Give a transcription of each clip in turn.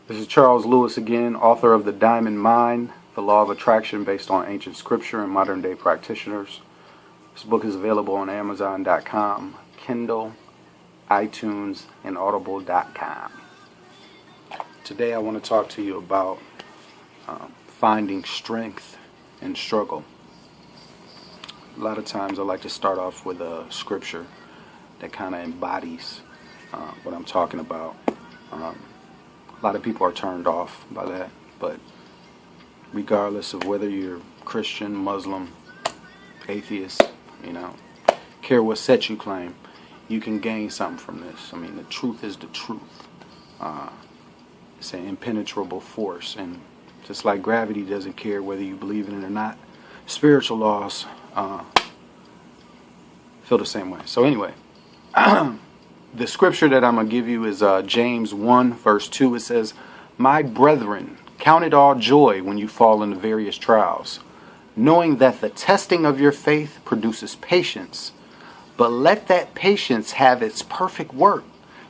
This is Charles Lewis again, author of The Diamond Mind, The Law of Attraction Based on Ancient Scripture and Modern Day Practitioners. This book is available on Amazon.com, Kindle, iTunes, and Audible.com. Today I want to talk to you about finding strength in struggle. A lot of times I like to start off with a scripture that kind of embodies what I'm talking about. A lot of people are turned off by that, but regardless of whether you're Christian, Muslim, atheist, care what set you claim, you can gain something from this. I mean, the truth is the truth. It's an impenetrable force, and just like gravity doesn't care whether you believe in it or not, spiritual laws feel the same way. So anyway, the scripture that I'm going to give you is James 1 verse 2. It says, "My brethren, count it all joy when you fall into various trials, knowing that the testing of your faith produces patience. But let that patience have its perfect work,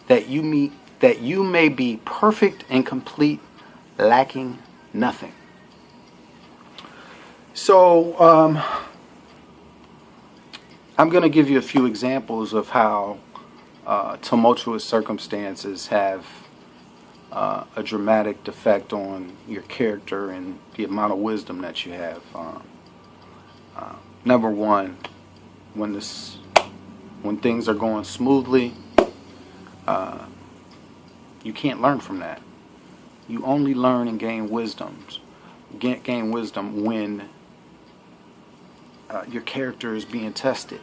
that you may be perfect and complete, lacking nothing." So I'm going to give you a few examples of how tumultuous circumstances have a dramatic effect on your character and the amount of wisdom that you have. Number one, when things are going smoothly, you can't learn from that. You only learn and gain wisdom when your character is being tested,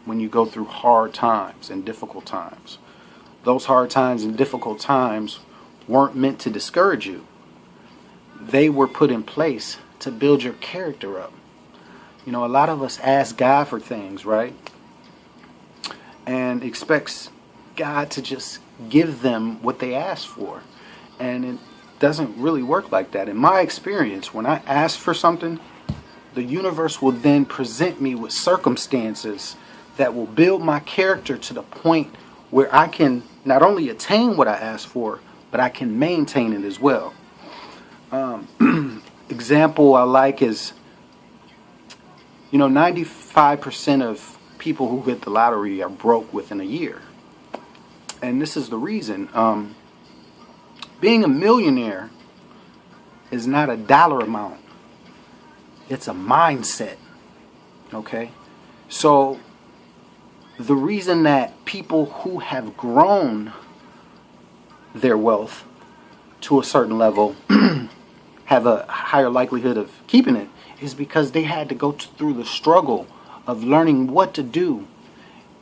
when you go through hard times and difficult times. Those hard times and difficult times weren't meant to discourage you. They were put in place to build your character up. A lot of us ask God for things, right? And expects God to just give them what they ask for. And it doesn't really work like that. In my experience, when I ask for something, the universe will then present me with circumstances that will build my character to the point where I can not only attain what I ask for, but I can maintain it as well. Example I like is, 95% of people who hit the lottery are broke within a year. And this is the reason. Being a millionaire is not a dollar amount. It's a mindset. Okay? So the reason that people who have grown their wealth to a certain level have a higher likelihood of keeping it is because they had to go through the struggle of learning what to do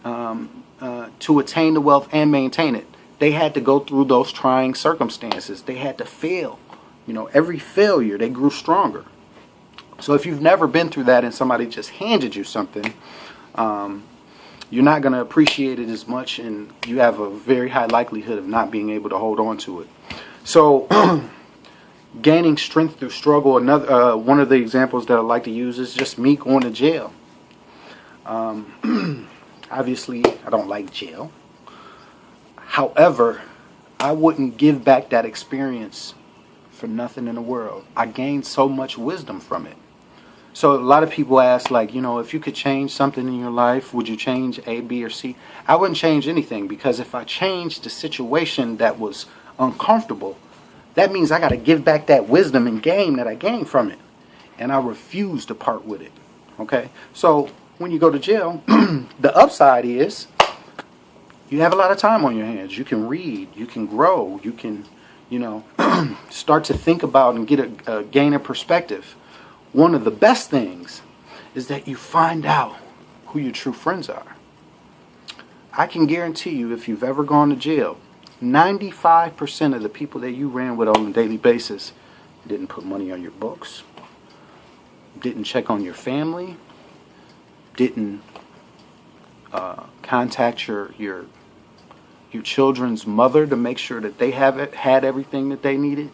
to attain the wealth and maintain it. They had to go through those trying circumstances. They had to fail. Every failure, they grew stronger. So if you've never been through that and somebody just handed you something, you're not going to appreciate it as much, and you have a very high likelihood of not being able to hold on to it. So gaining strength through struggle, another one of the examples that I like to use is just me going to jail. Obviously, I don't like jail. However, I wouldn't give back that experience for nothing in the world. I gained so much wisdom from it. So a lot of people ask, if you could change something in your life, would you change A, B, or C? I wouldn't change anything, because if I changed the situation that was uncomfortable, that means I got to give back that wisdom and game that I gained from it. And I refuse to part with it. Okay? So when you go to jail, the upside is you have a lot of time on your hands. You can read. You can grow. You can, start to think about and gain a perspective. One of the best things is that you find out who your true friends are. I can guarantee you, if you've ever gone to jail, 95% of the people that you ran with on a daily basis didn't put money on your books, didn't check on your family, didn't contact your children's mother to make sure that they had everything that they needed.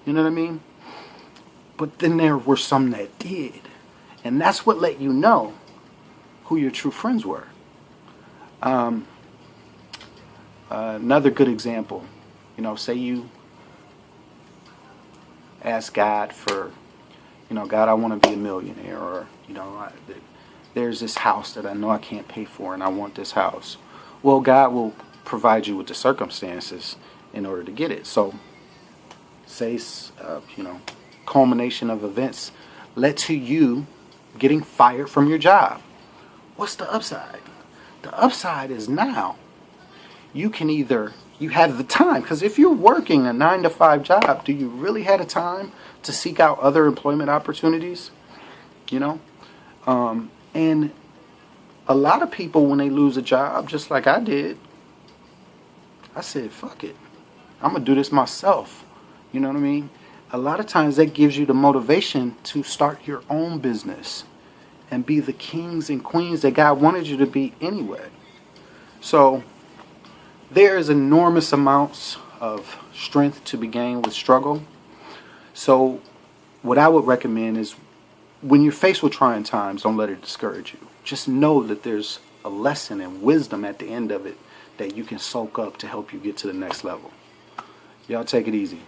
You know what I mean? But then there were some that did. And that's what let you know who your true friends were. Another good example, say you ask God for, God, I want to be a millionaire, or, there's this house that I know I can't pay for and I want this house. Well, God will provide you with the circumstances in order to get it. So, say, culmination of events led to you getting fired from your job. What's the upside? The upside is now you have the time, because if you're working a 9 to 5 job, do you really have the time to seek out other employment opportunities? And a lot of people, when they lose a job, just like I did, I said, fuck it, I'm gonna do this myself. You know what I mean? A lot of times that gives you the motivation to start your own business and be the kings and queens that God wanted you to be anyway. So there's enormous amounts of strength to be gained with struggle. So what I would recommend is, when you're faced with trying times, don't let it discourage you. Just know that there's a lesson and wisdom at the end of it that you can soak up to help you get to the next level. Y'all take it easy.